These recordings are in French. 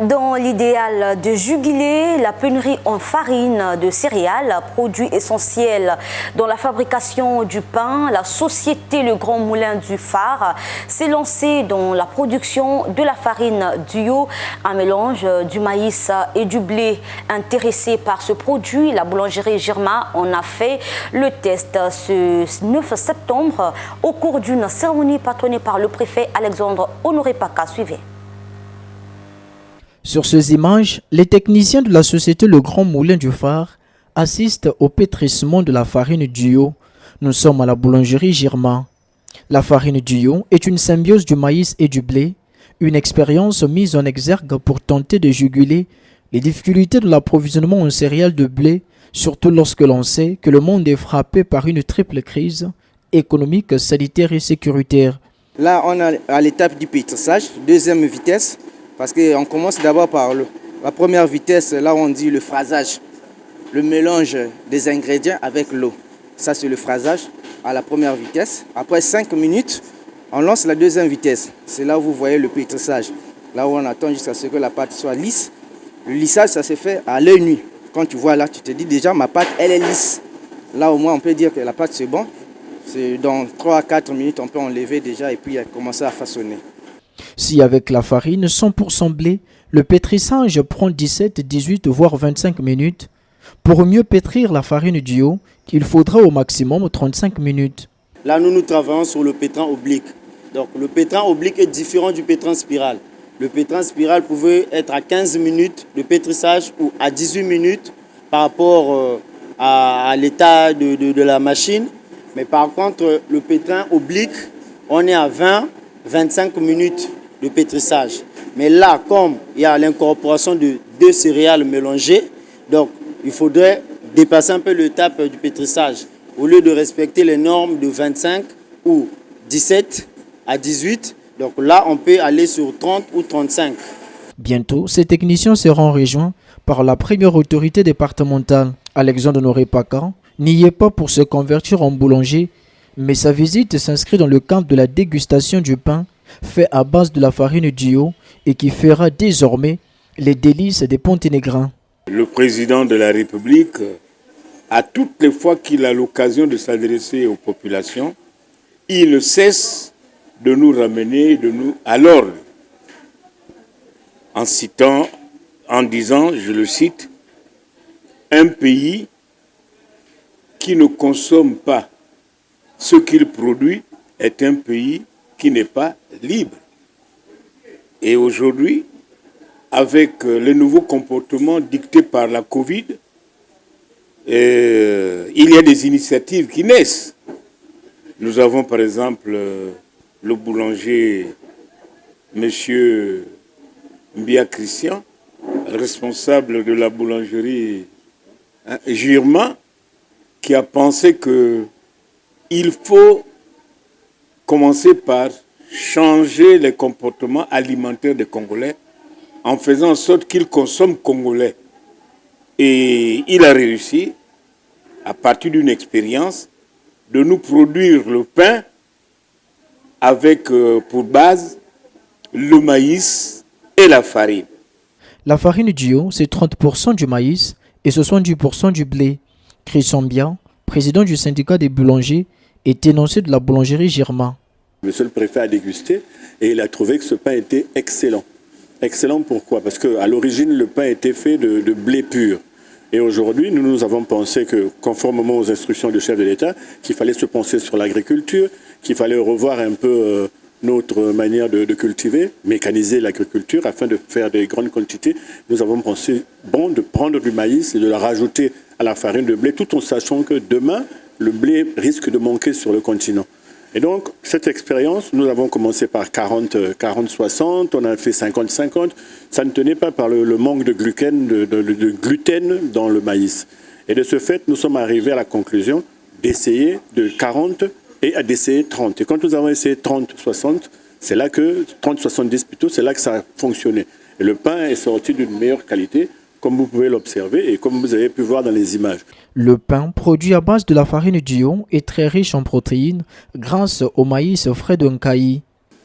Dans l'idéal de juguler la pénurie en farine de céréales, produit essentiel dans la fabrication du pain, la société Le Grand Moulin du Phare s'est lancée dans la production de la farine duo, un mélange du maïs et du blé. Intéressée par ce produit, la boulangerie Girma en a fait le test ce 9 septembre au cours d'une cérémonie patronnée par le préfet Alexandre Honoré Paka. Suivez. Sur ces images, les techniciens de la société Le Grand Moulin du Phare assistent au pétrissement de la farine duo. Nous sommes à la boulangerie Girma. La farine duo est une symbiose du maïs et du blé, une expérience mise en exergue pour tenter de juguler les difficultés de l'approvisionnement en céréales de blé, surtout lorsque l'on sait que le monde est frappé par une triple crise économique, sanitaire et sécuritaire. Là, on est à l'étape du pétrissage, deuxième vitesse. Parce qu'on commence d'abord par la première vitesse, là on dit le phrasage, le mélange des ingrédients avec l'eau. Ça c'est le phrasage à la première vitesse. Après 5 minutes, on lance la deuxième vitesse. C'est là où vous voyez le pétrissage. Là où on attend jusqu'à ce que la pâte soit lisse. Le lissage, ça se fait à l'œil nu. Quand tu vois là, tu te dis déjà ma pâte, elle est lisse. Là au moins on peut dire que la pâte c'est bon. Dans 3 à 4 minutes, on peut enlever déjà et puis commencer à façonner. Si avec la farine 100% blé, le pétrissage prend 17, 18 voire 25 minutes, pour mieux pétrir la farine duo, il faudra au maximum 35 minutes. Là, nous travaillons sur le pétrin oblique. Donc, le pétrin oblique est différent du pétrin spiral. Le pétrin spiral pouvait être à 15 minutes de pétrissage ou à 18 minutes par rapport à l'état de la machine. Mais par contre, le pétrin oblique, on est à 20, 25 minutes de pétrissage. Mais là, comme il y a l'incorporation de 2 céréales mélangées, donc il faudrait dépasser un peu l'étape du pétrissage. Au lieu de respecter les normes de 25 ou 17 à 18, donc là, on peut aller sur 30 ou 35. Bientôt, ces techniciens seront rejoints par la première autorité départementale. Alexandre Honoré Paka n'y est pas pour se convertir en boulanger, mais sa visite s'inscrit dans le cadre de la dégustation du pain fait à base de la farine duo et qui fera désormais les délices des Ponténégrins. Le président de la République, à toutes les fois qu'il a l'occasion de s'adresser aux populations, il ne cesse de nous ramener à l'ordre en disant, je le cite, un pays qui ne consomme pas ce qu'il produit est un pays qui n'est pas libre. Et aujourd'hui, avec les nouveaux comportements dictés par la Covid, il y a des initiatives qui naissent. Nous avons par exemple le boulanger M. Mbia Christian, responsable de la boulangerie Girma, qui a pensé qu'il faut commencer par changer les comportements alimentaires des Congolais en faisant en sorte qu'ils consomment congolais. Et il a réussi, à partir d'une expérience, de nous produire le pain avec pour base le maïs et la farine. La farine duo, c'est 30% du maïs et 70% du blé. Christian Mbia, président du syndicat des boulangers, est énoncé de la boulangerie Girma. Monsieur le préfet a dégusté et il a trouvé que ce pain était excellent. Excellent pourquoi? Parce qu'à l'origine, le pain était fait de blé pur. Et aujourd'hui, nous avons pensé que, conformément aux instructions du chef de l'État, qu'il fallait se pencher sur l'agriculture, qu'il fallait revoir un peu notre manière de cultiver, mécaniser l'agriculture afin de faire des grandes quantités. Nous avons pensé bon de prendre du maïs et de le rajouter à la farine de blé, tout en sachant que demain, le blé risque de manquer sur le continent. Et donc, cette expérience, nous avons commencé par 40-60, on a fait 50-50. Ça ne tenait pas par le manque de gluten dans le maïs. Et de ce fait, nous sommes arrivés à la conclusion d'essayer de 40 et d'essayer 30. Et quand nous avons essayé 30-60, c'est là que, 30-70 plutôt, c'est là que ça a fonctionné. Et le pain est sorti d'une meilleure qualité, comme vous pouvez l'observer et comme vous avez pu voir dans les images. Le pain, produit à base de la farine duo, est très riche en protéines grâce au maïs frais de Nkayi.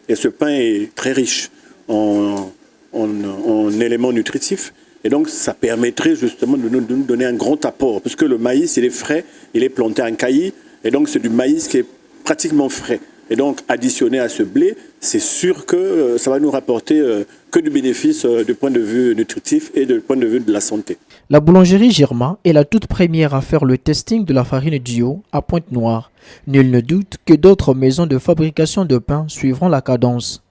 Et ce pain est très riche en en éléments nutritifs. Et donc, ça permettrait justement de nous donner un grand apport. Parce que le maïs, il est frais, il est planté en caillis. Et donc, c'est du maïs qui est pratiquement frais. Et donc, additionné à ce blé, c'est sûr que ça va nous rapporter que du bénéfice du point de vue nutritif et du point de vue de la santé. La boulangerie Girma est la toute première à faire le testing de la farine Duo à Pointe-Noire. Nul ne doute que d'autres maisons de fabrication de pain suivront la cadence.